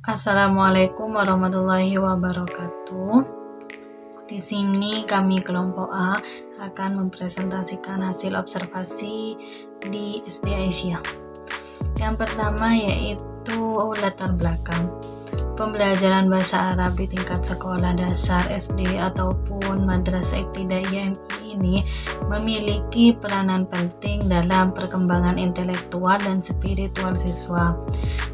Assalamualaikum warahmatullahi wabarakatuh. Di sini kami kelompok A akan mempresentasikan hasil observasi di SD Aisyah. Yang pertama yaitu latar belakang. Pembelajaran bahasa Arab di tingkat sekolah dasar SD ataupun Madrasah Ibtidaiyah MI ini memiliki peranan penting dalam perkembangan intelektual dan spiritual siswa.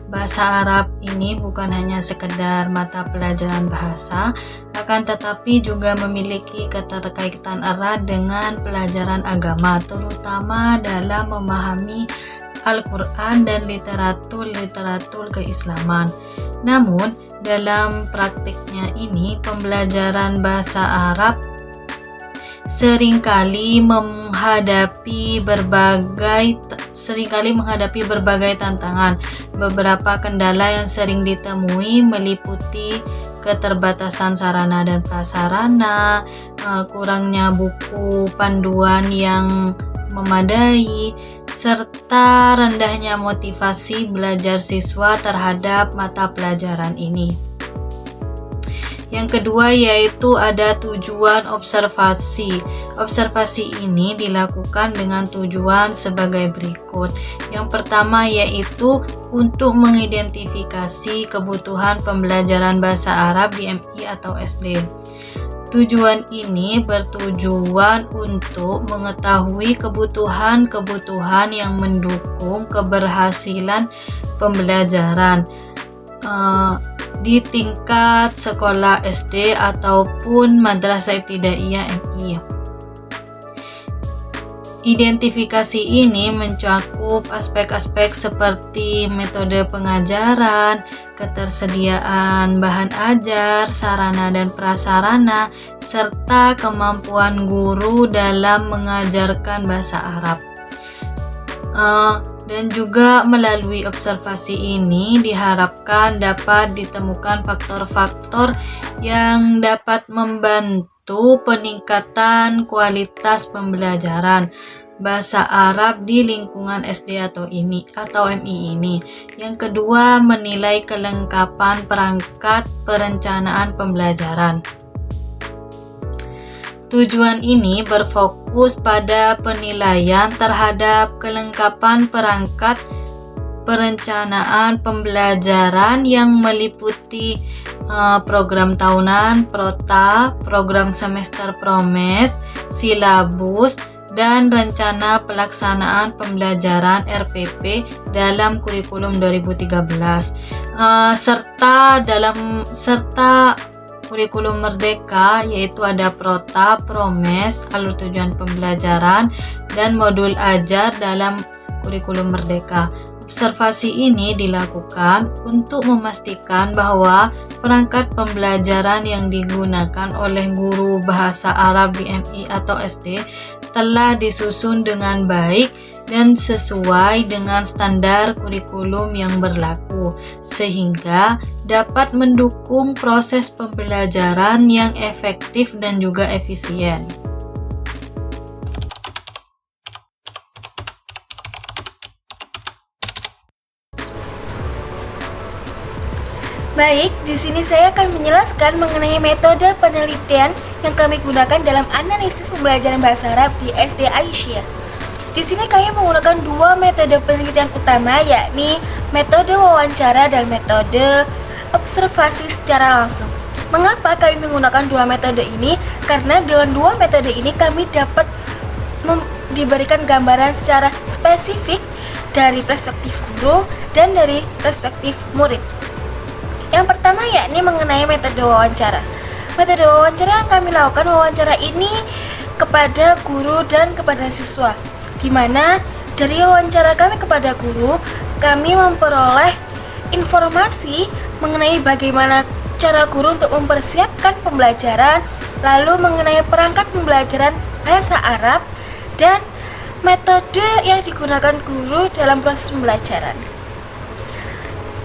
Bahasa Arab ini bukan hanya sekedar mata pelajaran bahasa, akan tetapi juga memiliki keterkaitan erat dengan pelajaran agama, terutama dalam memahami Al-Quran dan literatur keislaman. Namun, dalam praktiknya ini, pembelajaran bahasa Arab seringkali menghadapi berbagai tantangan. Beberapa kendala yang sering ditemui meliputi keterbatasan sarana dan prasarana, kurangnya buku panduan yang memadai, serta rendahnya motivasi belajar siswa terhadap mata pelajaran ini. Yang kedua yaitu ada tujuan observasi. Observasi ini dilakukan dengan tujuan sebagai berikut. Yang pertama yaitu untuk mengidentifikasi kebutuhan pembelajaran bahasa Arab di MI atau SD. Tujuan ini bertujuan untuk mengetahui kebutuhan yang mendukung keberhasilan pembelajaran di tingkat sekolah SD ataupun Madrasah Ibtidaiyah MI. Identifikasi ini mencakup aspek-aspek seperti metode pengajaran, ketersediaan bahan ajar, sarana dan prasarana, serta kemampuan guru dalam mengajarkan bahasa Arab. Dan juga melalui observasi ini diharapkan dapat ditemukan faktor-faktor yang dapat membantu peningkatan kualitas pembelajaran bahasa Arab di lingkungan SD atau MI ini. Yang kedua, menilai kelengkapan perangkat perencanaan pembelajaran. Tujuan ini berfokus pada penilaian terhadap kelengkapan perangkat perencanaan pembelajaran yang meliputi program tahunan, prota, program semester promes, silabus, dan rencana pelaksanaan pembelajaran RPP dalam kurikulum 2013 serta kurikulum merdeka, yaitu ada prota, promes, alur tujuan pembelajaran, dan modul ajar dalam kurikulum merdeka. Observasi ini dilakukan untuk memastikan bahwa perangkat pembelajaran yang digunakan oleh guru bahasa Arab di MI atau SD telah disusun dengan baik dan sesuai dengan standar kurikulum yang berlaku, sehingga dapat mendukung proses pembelajaran yang efektif dan juga efisien. Baik, di sini saya akan menjelaskan mengenai metode penelitian yang kami gunakan dalam analisis pembelajaran bahasa Arab di SD Aisyah. Di sini kami menggunakan dua metode penelitian utama, yakni metode wawancara dan metode observasi secara langsung. Mengapa kami menggunakan dua metode ini? Karena dengan dua metode ini kami dapat diberikan gambaran secara spesifik dari perspektif guru dan dari perspektif murid. Yang pertama yakni mengenai metode wawancara. Metode wawancara yang kami lakukan, wawancara ini kepada guru dan kepada siswa, di mana dari wawancara kami kepada guru, kami memperoleh informasi mengenai bagaimana cara guru untuk mempersiapkan pembelajaran, lalu mengenai perangkat pembelajaran bahasa Arab, dan metode yang digunakan guru dalam proses pembelajaran.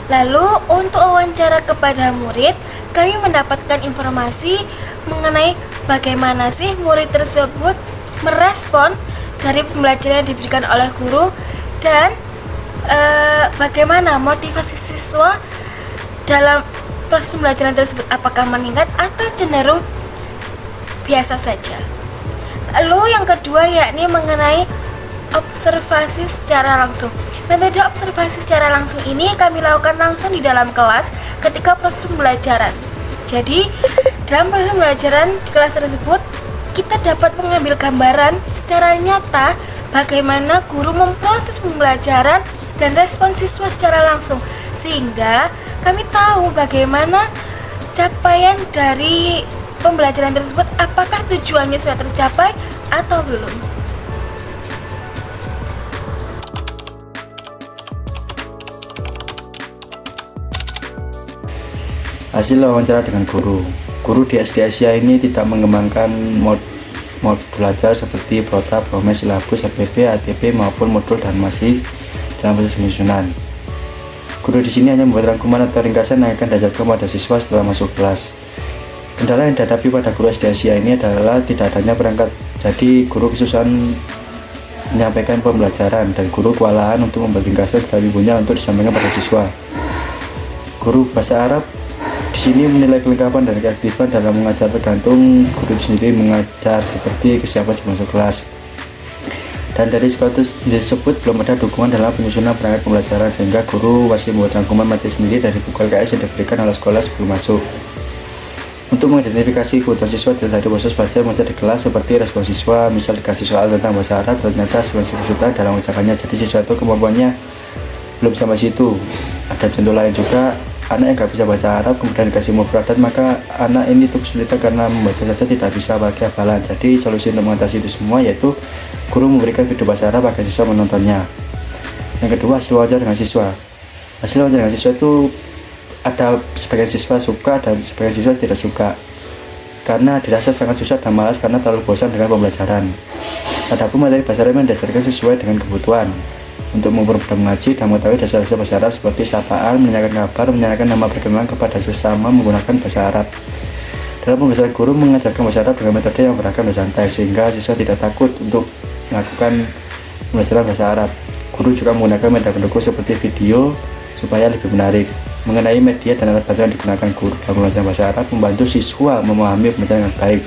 Lalu untuk wawancara kepada murid, kami mendapatkan informasi mengenai bagaimana sih murid tersebut merespon dari pembelajaran yang diberikan oleh guru dan bagaimana motivasi siswa dalam proses pembelajaran tersebut apakah meningkat atau cenderung biasa saja. Lalu yang kedua yakni mengenai observasi secara langsung. Metode observasi secara langsung ini kami lakukan langsung di dalam kelas ketika proses pembelajaran. Jadi dalam proses pembelajaran di kelas tersebut kita dapat mengambil gambaran secara nyata bagaimana guru memproses pembelajaran dan respon siswa secara langsung, sehingga kami tahu bagaimana capaian dari pembelajaran tersebut, apakah tujuannya sudah tercapai atau belum. Hasil wawancara dengan guru. Guru di SD Asia ini tidak mengembangkan mod belajar seperti protap, promes, silabus, HPP, ATP maupun modul dan masih dalam proses penyusunan. Guru di sini hanya membuat rangkuman atau ringkasan yang akan diajarkan pada siswa setelah masuk kelas. Kendala yang dihadapi pada guru SD Asia ini adalah tidak adanya perangkat. Jadi guru kesusahan menyampaikan pembelajaran dan guru kewalahan untuk membuat ringkasan setelah ibunya untuk disampaikan pada siswa. Guru bahasa Arab di sini menilai kelengkapan dan keaktifan dalam mengajar tergantung guru itu sendiri mengajar seperti kesiapan sebelum masuk kelas. Dan dari sekolah tersebut belum ada dukungan dalam penyusunan perangkat pembelajaran sehingga guru masih membuat rangkuman materi sendiri dari buku LKS yang diberikan oleh sekolah sebelum masuk. Untuk mengidentifikasi kebutuhan siswa dari proses belajar mengajar di kelas seperti respon siswa, misal dikasih soal tentang bahasa Arab ternyata kesulitan dalam mengerjakannya, jadi siswa itu kemampuannya belum sampai situ. Ada contoh lain juga, anak yang nggak bisa bahasa Arab kemudian dikasih mufradat, maka anak ini tuh kesulitan karena membaca saja tidak bisa apalagi hafalan. Jadi solusi untuk mengatasi itu semua yaitu guru memberikan video bahasa Arab agar siswa menontonnya. Yang kedua, hasil wawancara dengan siswa. Hasil wawancara dengan siswa itu ada sebagian siswa suka dan sebagian siswa tidak suka karena dirasa sangat susah dan malas karena terlalu bosan dengan pembelajaran. Adapun materi bahasa Arab yang diajarkan sesuai dengan kebutuhan untuk mempermudah mengaji dan mengetahui dasar-dasar bahasa Arab seperti sapaan, menanyakan kabar, menanyakan nama perkenalan kepada sesama menggunakan bahasa Arab. Dalam pembelajaran, guru mengajarkan bahasa Arab dengan metode yang beragam dan santai sehingga siswa tidak takut untuk melakukan pembelajaran bahasa Arab. Guru juga menggunakan media pendukung seperti video supaya lebih menarik. Mengenai media dan alat bantu yang digunakan guru dalam pembelajaran bahasa Arab membantu siswa memahami pembelajaran dengan baik.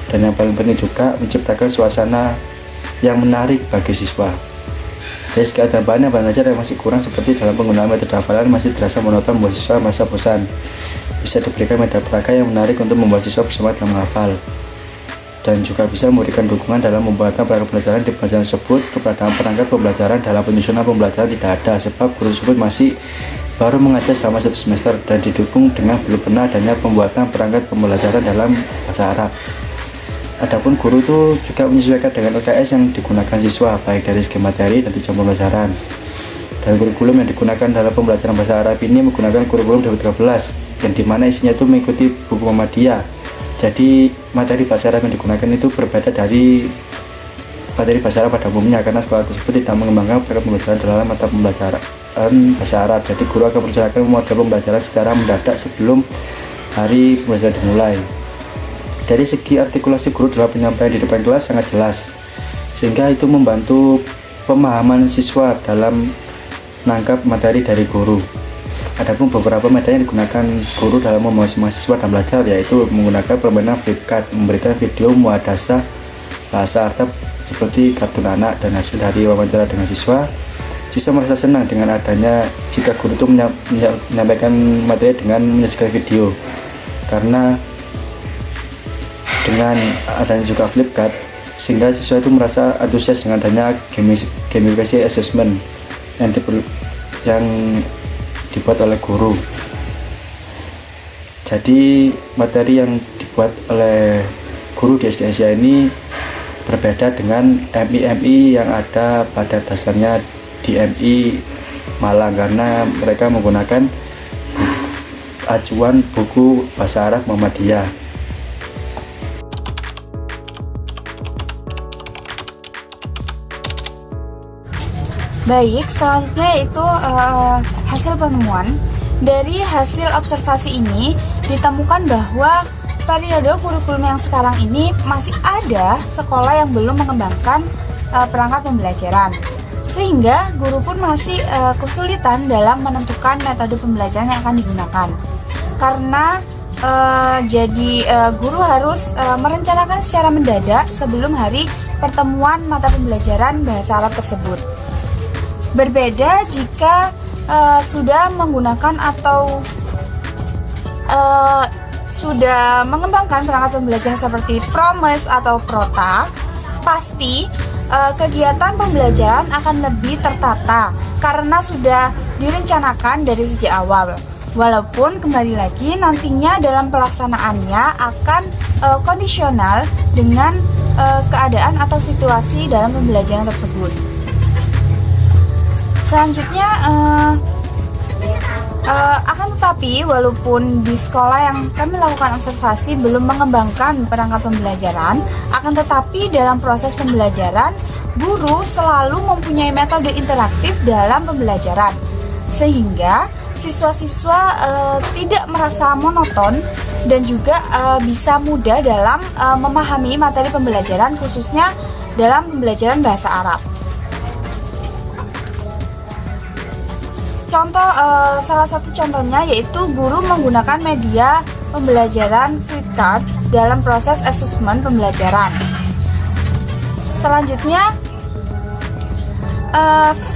Dan yang paling penting juga menciptakan suasana yang menarik bagi siswa. Dari segi tambahan yang belajar yang masih kurang seperti dalam penggunaan metode hafalan masih terasa monoton membuat siswa merasa bosan. Bisa diberikan media peraga yang menarik untuk membuat siswa bersemangat dalam menghafal. Dan juga bisa memberikan dukungan dalam membuatkan perangkat pembelajaran di pembelajaran tersebut. Keberadaan perangkat pembelajaran dalam penyusunan pembelajaran tidak ada sebab guru tersebut masih baru mengajar selama 1 semester dan didukung dengan belum pernah adanya pembuatan perangkat pembelajaran dalam bahasa Arab. Adapun guru itu juga menyesuaikan dengan LKS yang digunakan siswa baik dari segi materi dan tujuan pembelajaran. Dan kurikulum yang digunakan dalam pembelajaran bahasa Arab ini menggunakan kurikulum 2013 yang dimana isinya itu mengikuti buku Muhammadiyah. Jadi materi bahasa Arab yang digunakan itu berbeda dari materi bahasa Arab pada umumnya karena sekolah tersebut tidak mengembangkan perangkat pembelajaran dalam mata pembelajaran bahasa Arab. Jadi guru akan merencanakan model pembelajaran secara mendadak sebelum hari pembelajaran dimulai. Dari segi artikulasi guru dalam penyampaian di depan kelas sangat jelas, sehingga itu membantu pemahaman siswa dalam menangkap materi dari guru. Adapun beberapa metode yang digunakan guru dalam membawa mahasiswa dan belajar yaitu menggunakan permainan flipchart, memberikan video muhadasah bahasa Arab seperti kartun anak dan hasil dari wawancara dengan siswa. Siswa merasa senang dengan adanya jika guru itu menyampaikan materi dengan menyajikan video, karena dengan adanya juga flipchart sehingga siswa itu merasa antusias dengan adanya gamification assessment yang dibuat oleh guru. Jadi materi yang dibuat oleh guru di SD Asia ini berbeda dengan MI yang ada pada dasarnya di MI Malang karena mereka menggunakan acuan buku bahasa Arab Muhammadiyah. Baik, selanjutnya itu hasil penemuan. Dari hasil observasi ini ditemukan bahwa periode kurikulum yang sekarang ini masih ada sekolah yang belum mengembangkan perangkat pembelajaran. sehingga guru pun masih kesulitan dalam menentukan metode pembelajaran yang akan digunakan. Karena guru harus merencanakan secara mendadak sebelum hari pertemuan mata pembelajaran bahasa Arab tersebut. Berbeda jika sudah menggunakan atau sudah mengembangkan perangkat pembelajaran seperti Promes atau Prota, pasti kegiatan pembelajaran akan lebih tertata karena sudah direncanakan dari sejak awal. Walaupun kembali lagi nantinya dalam pelaksanaannya akan kondisional dengan keadaan atau situasi dalam pembelajaran tersebut. Selanjutnya akan tetapi walaupun di sekolah yang kami lakukan observasi belum mengembangkan perangkat pembelajaran, akan tetapi dalam proses pembelajaran guru selalu mempunyai metode interaktif dalam pembelajaran sehingga siswa-siswa tidak merasa monoton dan juga bisa mudah dalam memahami materi pembelajaran khususnya dalam pembelajaran bahasa Arab. Salah satu contohnya yaitu guru menggunakan media pembelajaran flipchart dalam proses asesmen pembelajaran. Selanjutnya,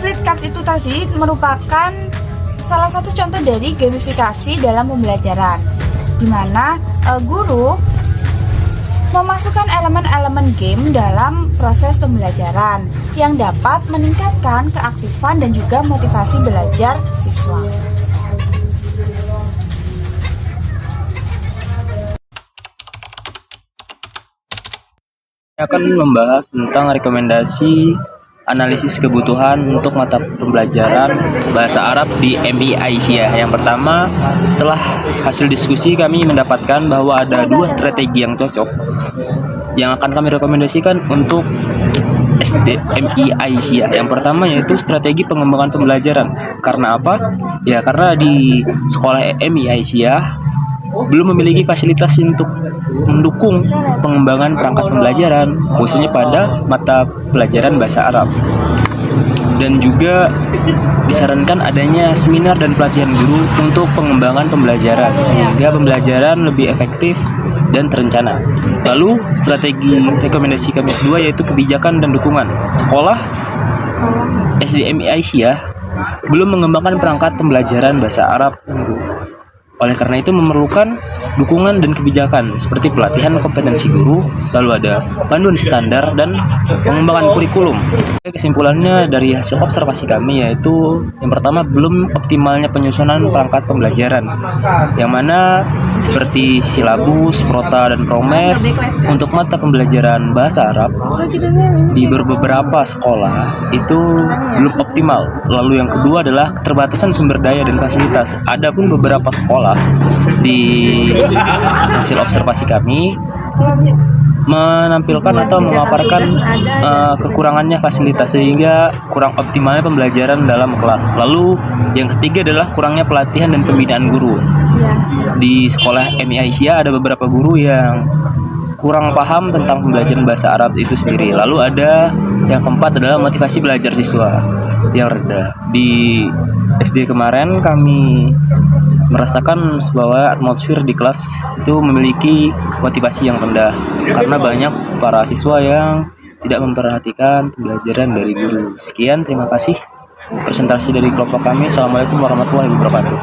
flipchart itu tadi merupakan salah satu contoh dari gamifikasi dalam pembelajaran, di mana guru memasukkan elemen-elemen game dalam proses pembelajaran yang dapat meningkatkan keaktifan dan juga motivasi belajar siswa. Saya akan membahas tentang rekomendasi analisis kebutuhan untuk mata pembelajaran bahasa Arab di MI Aisyah. Yang pertama, setelah hasil diskusi kami mendapatkan bahwa ada dua strategi yang cocok yang akan kami rekomendasikan untuk MI Aisyah. Yang pertama yaitu strategi pengembangan pembelajaran. Karena apa? Ya karena di sekolah MI Aisyah belum memiliki fasilitas untuk mendukung pengembangan perangkat pembelajaran, khususnya pada mata pelajaran bahasa Arab. Dan juga disarankan adanya seminar dan pelatihan guru untuk pengembangan pembelajaran, sehingga pembelajaran lebih efektif dan terencana. Lalu, strategi rekomendasi kami kedua yaitu kebijakan dan dukungan. Sekolah SDMI Aisyah belum mengembangkan perangkat pembelajaran bahasa Arab. Oleh karena itu memerlukan dukungan dan kebijakan seperti pelatihan kompetensi guru, lalu ada panduan standar dan pengembangan kurikulum. Kesimpulannya dari hasil observasi kami yaitu yang pertama belum optimalnya penyusunan perangkat pembelajaran, yang mana seperti silabus, prota, dan promes untuk mata pembelajaran bahasa Arab di beberapa sekolah itu belum optimal. Lalu yang kedua adalah keterbatasan sumber daya dan fasilitas. Adapun beberapa sekolah di hasil observasi kami menampilkan atau memaparkan kekurangannya fasilitas sehingga kurang optimalnya pembelajaran dalam kelas. Lalu yang ketiga adalah kurangnya pelatihan dan pembinaan guru. Di sekolah MI Aisyah ada beberapa guru yang kurang paham tentang pembelajaran bahasa Arab itu sendiri. Lalu ada yang keempat adalah motivasi belajar siswa yang rendah. Di SD kemarin kami merasakan bahwa atmosfer di kelas itu memiliki motivasi yang rendah karena banyak para siswa yang tidak memperhatikan pembelajaran dari guru. Sekian, terima kasih presentasi dari kelompok kami. Assalamualaikum warahmatullahi wabarakatuh.